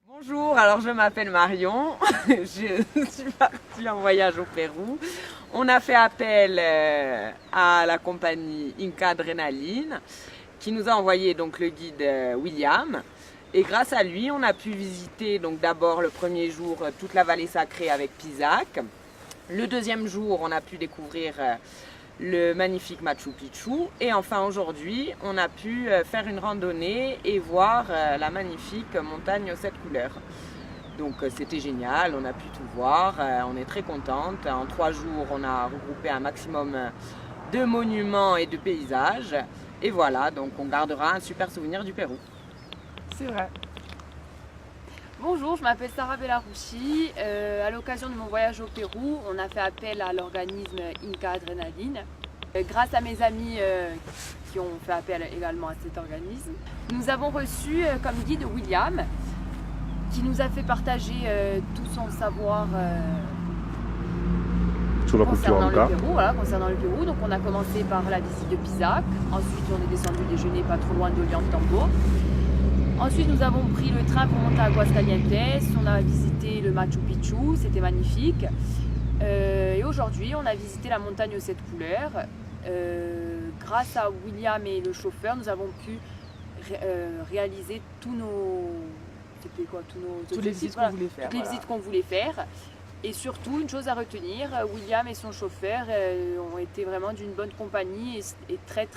Bonjour, alors je m'appelle Marion, je suis partie en voyage au Pérou. On a fait appel à la compagnie Inca Adrenaline qui nous a envoyé donc le guide William. Et grâce à lui, on a pu visiter donc d'abord le premier jour toute la vallée sacrée avec Pisac. Le deuxième jour, on a pu découvrir le magnifique Machu Picchu. Et enfin aujourd'hui, on a pu faire une randonnée et voir la magnifique montagne aux 7 couleurs. Donc c'était génial, on a pu tout voir, on est très contente. En 3 jours, on a regroupé un maximum de monuments et de paysages. Et voilà, donc on gardera un super souvenir du Pérou. C'est vrai. Bonjour, je m'appelle Sarah Bellarouchi. À l'occasion de mon voyage au Pérou, on a fait appel à l'organisme Inca Adrenaline. Grâce à mes amis qui ont fait appel également à cet organisme, nous avons reçu comme guide William, qui nous a fait partager tout son savoir sur la culture concernant Inca. le Pérou, voilà, concernant le Pérou. Donc on a commencé par la visite de Pisac, ensuite on est descendu déjeuner pas trop loin d'Ollantaytambo. Ensuite, nous avons pris le train pour monter à Aguascalientes. On a visité le Machu Picchu, c'était magnifique. Et aujourd'hui, on a visité la montagne aux 7 couleurs. Grâce à William et le chauffeur, nous avons pu réaliser tous les visites qu'on voulait faire. Toutes les visites qu'on voulait faire. Et surtout, une chose à retenir, William et son chauffeur ont été vraiment d'une bonne compagnie et très,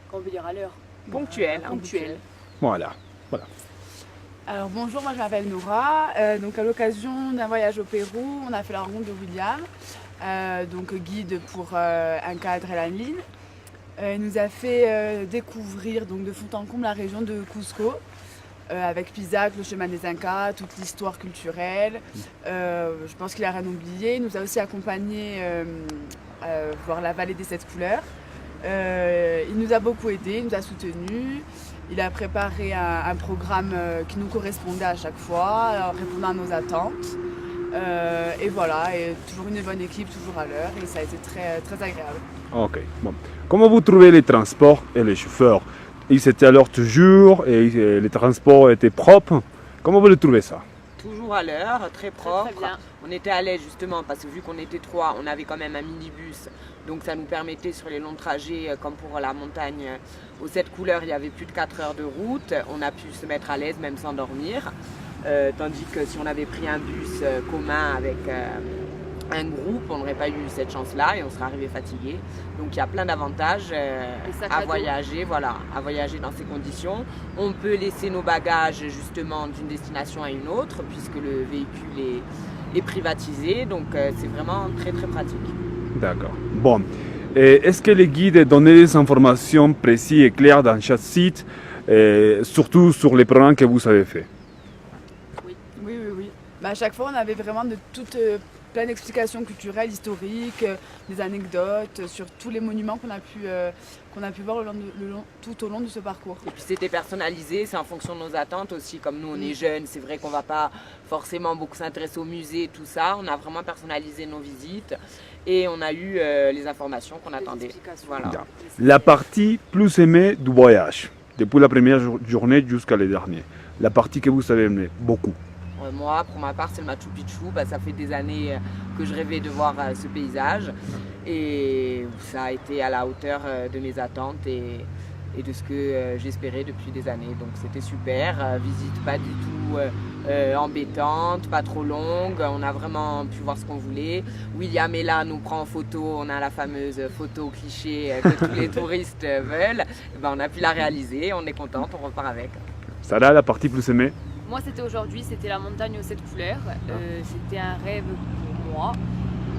comment on peut dire, à l'heure. Ponctuel. Voilà. Alors bonjour, moi je m'appelle Noura. Donc à l'occasion d'un voyage au Pérou, on a fait la rencontre de William, donc guide pour Inca Adrenaline. Il nous a fait découvrir donc, de fond en comble la région de Cusco, avec Pisac, le chemin des Incas, toute l'histoire culturelle. Je pense qu'il n'a rien oublié. Il nous a aussi accompagnés voir la vallée des 7 couleurs. Il nous a beaucoup aidés, il nous a soutenus. Il a préparé un programme qui nous correspondait à chaque fois, répondant à nos attentes. Et voilà, et toujours une bonne équipe, toujours à l'heure, et ça a été très, très agréable. Ok. Bon. Comment vous trouvez les transports et les chauffeurs? Ils étaient à l'heure toujours et les transports étaient propres. Comment vous les trouvez ça? Toujours à l'heure, très propre. Très bien. On était à l'aise justement parce que vu qu'on était 3, on avait quand même un minibus. Donc ça nous permettait sur les longs trajets, comme pour la montagne aux 7 couleurs, il y avait plus de 4 heures de route. On a pu se mettre à l'aise même sans dormir. Tandis que si on avait pris un bus commun avec un groupe, on n'aurait pas eu cette chance-là et on serait arrivé fatigué. Donc il y a plein d'avantages à voyager, à voyager dans ces conditions. On peut laisser nos bagages justement d'une destination à une autre puisque le véhicule est privatisé. Donc c'est vraiment très très pratique. D'accord. Bon. Et est-ce que les guides donnaient des informations précises et claires dans chaque site, surtout sur les programmes que vous avez fait? Oui. À chaque fois, on avait vraiment plein d'explications culturelles, historiques, des anecdotes sur tous les monuments qu'on a pu voir tout au long de ce parcours. Et puis c'était personnalisé, c'est en fonction de nos attentes aussi. Comme nous on est jeunes, c'est vrai qu'on ne va pas forcément beaucoup s'intéresser au musée, tout ça. On a vraiment personnalisé nos visites et on a eu les informations qu'on attendait. Voilà. La partie plus aimée du voyage, depuis la première journée jusqu'à la dernière. La partie que vous avez aimée beaucoup. Moi, pour ma part, c'est le Machu Picchu. Ça fait des années que je rêvais de voir ce paysage. Et ça a été à la hauteur de mes attentes et de ce que j'espérais depuis des années. Donc c'était super. Visite pas du tout embêtante, pas trop longue. On a vraiment pu voir ce qu'on voulait. William est là, nous prend en photo. On a la fameuse photo cliché que tous les touristes veulent. Et on a pu la réaliser. On est contente, on repart avec. Sarah, la partie plus aimée? Moi, c'était aujourd'hui, c'était la montagne aux 7 couleurs. C'était un rêve pour moi.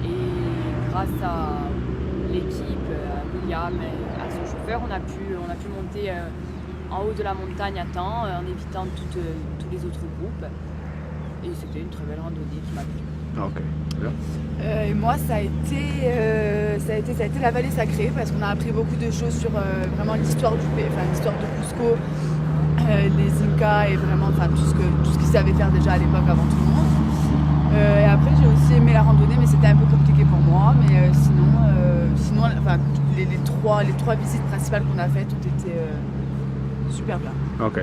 Et grâce à l'équipe, à William et à son chauffeur, on a pu monter en haut de la montagne à temps, en évitant tous les autres groupes. Et c'était une très belle randonnée qui m'a plu. Ok. Bien. Et moi, ça a été la vallée sacrée parce qu'on a appris beaucoup de choses sur vraiment l'histoire du pays, l'histoire de Cusco. Les Incas et vraiment tout ce qu'ils savaient faire déjà à l'époque avant tout le monde. Et après j'ai aussi aimé la randonnée mais c'était un peu compliqué pour moi. Mais sinon les trois visites principales qu'on a faites, tout était super bien. Ok.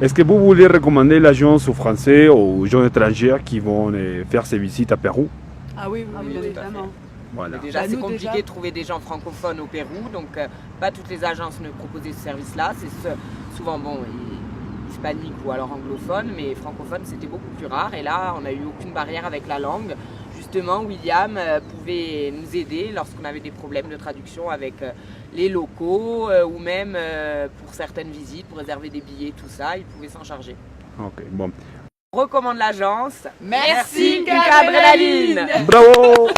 Est-ce que vous voulez recommander l'agence aux Français, aux gens étrangers qui vont faire ces visites à Pérou? Ah oui, oui, bien tout à évidemment. Voilà. Mais déjà, Bah, c'est nous, compliqué déjà- de trouver des gens francophones au Pérou, donc pas toutes les agences ne proposaient ce service-là. C'est souvent bon, hispanique ou alors anglophone, mais francophone c'était beaucoup plus rare. Et là, on n'a eu aucune barrière avec la langue. Justement, William pouvait nous aider lorsqu'on avait des problèmes de traduction avec les locaux ou même pour certaines visites, pour réserver des billets, tout ça, il pouvait s'en charger. Ok, bon. On recommande l'agence. Merci, Inca Adrénaline. Bravo!